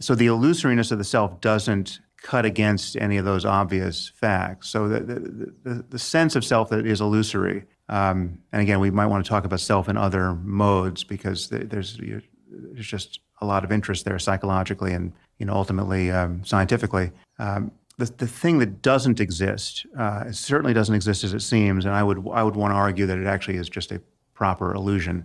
So the illusoriness of the self doesn't cut against any of those obvious facts. So the sense of self that is illusory, and again, we might want to talk about self in other modes because there's just a lot of interest there psychologically and ultimately scientifically. The thing that doesn't exist, it certainly doesn't exist as it seems, and I would want to argue that it actually is just a proper illusion,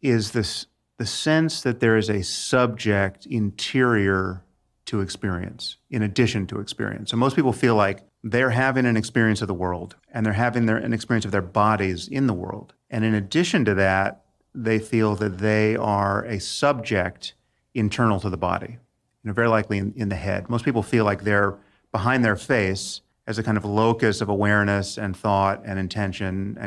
is the sense that there is a subject interior to experience, in addition to experience. So most people feel like they're having an experience of the world, and they're having an experience of their bodies in the world. And in addition to that, they feel that they are a subject internal to the body, very likely in the head. Most people feel like they're behind their face as a kind of locus of awareness and thought and intention,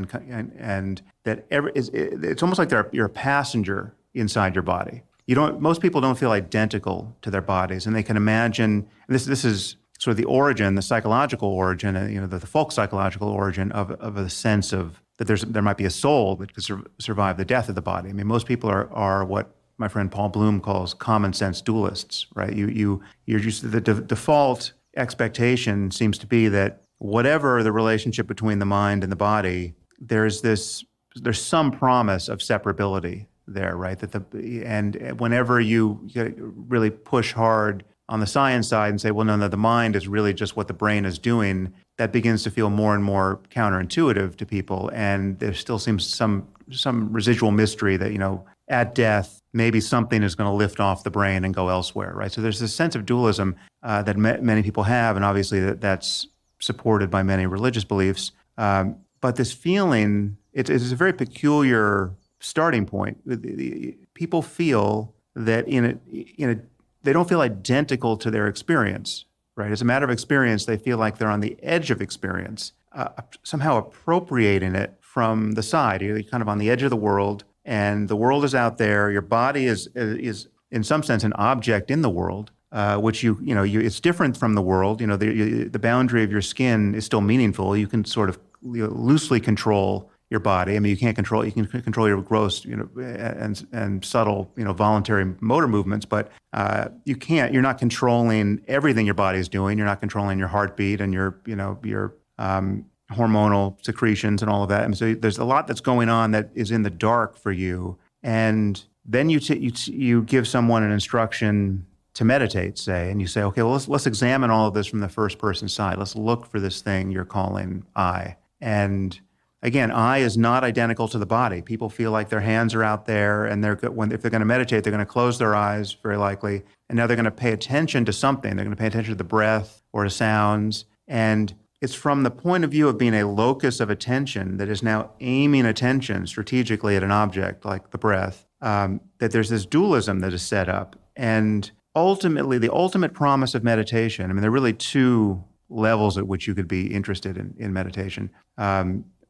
and that it's almost like you're a passenger inside your body. Most people don't feel identical to their bodies, and they can imagine, this is sort of the origin, the psychological origin, the folk psychological origin of a sense of that there might be a soul that could survive the death of the body. I mean, most people are what my friend Paul Bloom calls common sense dualists, right? You're just the default expectation seems to be that whatever the relationship between the mind and the body, there's some promise of separability there, right? And whenever you really push hard on the science side and say, well, no, the mind is really just what the brain is doing, that begins to feel more and more counterintuitive to people. And there still seems some residual mystery that, at death, maybe something is going to lift off the brain and go elsewhere, right? So there's this sense of dualism that many people have, and obviously that's supported by many religious beliefs. But this feeling, it is a very peculiar starting point. People feel that they don't feel identical to their experience, right? As a matter of experience, they feel like they're on the edge of experience, somehow appropriating it from the side. You're kind of on the edge of the world, and the world is out there. Your body is in some sense an object in the world, which it's different from the world. The boundary of your skin is still meaningful. You can sort of loosely control your body. I mean, you can control your gross, and subtle, voluntary motor movements, but you're not controlling everything your body is doing. You're not controlling your heartbeat and your hormonal secretions and all of that. And so there's a lot that's going on that is in the dark for you. And then you give someone an instruction to meditate, say, and you say, okay, well, let's examine all of this from the first person side. Let's look for this thing you're calling I. And again, I is not identical to the body. People feel like their hands are out there, and if they're going to meditate, they're going to close their eyes very likely, and now they're going to pay attention to something. They're going to pay attention to the breath or to sounds, and it's from the point of view of being a locus of attention that is now aiming attention strategically at an object like the breath, that there's this dualism that is set up. And ultimately, the ultimate promise of meditation, I mean, there are really two levels at which you could be interested in meditation.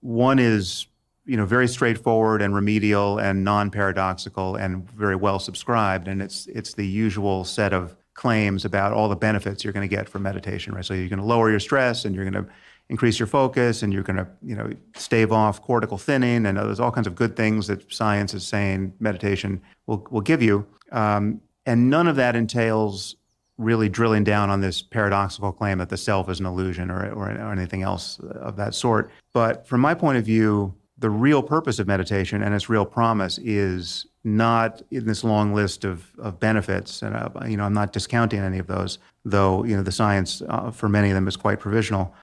One is, very straightforward and remedial and non-paradoxical and very well subscribed, and it's the usual set of claims about all the benefits you're going to get from meditation, right? So you're going to lower your stress, and you're going to increase your focus, and you're going to, stave off cortical thinning, and there's all kinds of good things that science is saying meditation will give you. And none of that entails really drilling down on this paradoxical claim that the self is an illusion or anything else of that sort. But from my point of view, the real purpose of meditation and its real promise is not in this long list of benefits. And, I'm not discounting any of those, though, the science for many of them is quite provisional.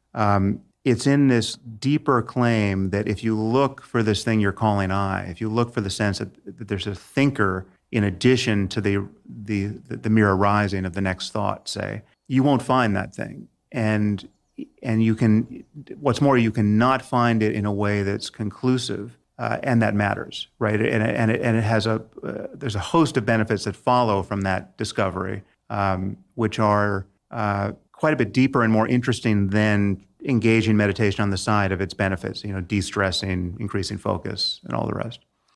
It's in this deeper claim that if you look for this thing you're calling I, if you look for the sense that there's a thinker in addition to the mere arising of the next thought, say, you won't find that thing. And you can, what's more, you cannot find it in a way that's conclusive, and that matters, right? And it has there's a host of benefits that follow from that discovery, which are quite a bit deeper and more interesting than engaging meditation on the side of its benefits, de-stressing, increasing focus, and all the rest.